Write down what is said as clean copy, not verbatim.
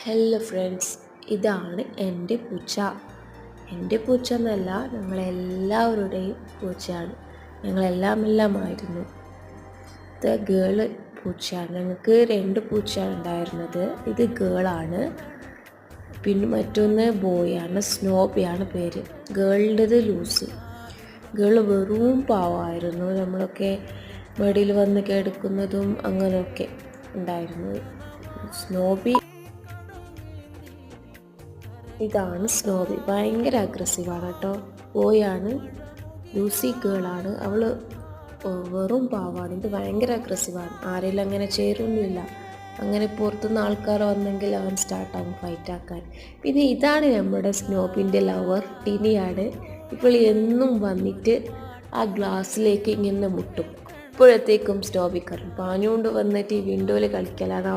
Hello friends, ഇതാണ് എൻ്റെ പൂച്ച. എൻ്റെ പൂച്ച എന്നല്ല, ഞങ്ങളെല്ലാവരുടെയും പൂച്ചയാണ്. ഞങ്ങളെല്ലാമായിരുന്നു. ഇത് ഗേള് പൂച്ചയാണ്. ഞങ്ങൾക്ക് 2 പൂച്ചയാണ് ഉണ്ടായിരുന്നത്. ഇത് ഗേളാണ്, പിന്നെ മറ്റൊന്ന് ബോയാണ്. സ്നോബിയാണ് പേര്. ഗേളിൻ്റെത് ലൂസി. ഗേള് വെറും പാവമായിരുന്നു. നമ്മളൊക്കെ മടിയിൽ വന്ന് കിടക്കുന്നതും അങ്ങനെയൊക്കെ ഉണ്ടായിരുന്നു. സ്നോബി ഇതാണ് സ്നോബി. ഭയങ്കര അഗ്രസീവാണ് കേട്ടോ. ബോയാണ്. ലൂസി ഗേളാണ്. അവൾ വെറും പാവാണ്. ഇത് ഭയങ്കര അഗ്രസീവാണ്. ആരെങ്കിലും അങ്ങനെ ചേരൊന്നുമില്ല. അങ്ങനെ പുറത്തുനിന്ന് ആൾക്കാർ വന്നെങ്കിൽ അവൻ സ്റ്റാർട്ടാകും ഫൈറ്റാക്കാൻ. പിന്നെ ഇതാണ് നമ്മുടെ സ്നോബിൻ്റെ ലവർ, ടിനിയാണ്. ഇപ്പോൾ എന്നും വന്നിട്ട് ആ ഗ്ലാസ്സിലേക്ക് ഇങ്ങനെ മുട്ടും. ഇപ്പോഴത്തേക്കും സ്നോബിക്കറും പാഞ്ഞുകൊണ്ട് വന്നിട്ട് ഈ വിൻഡോയിൽ കളിക്കലാണ്.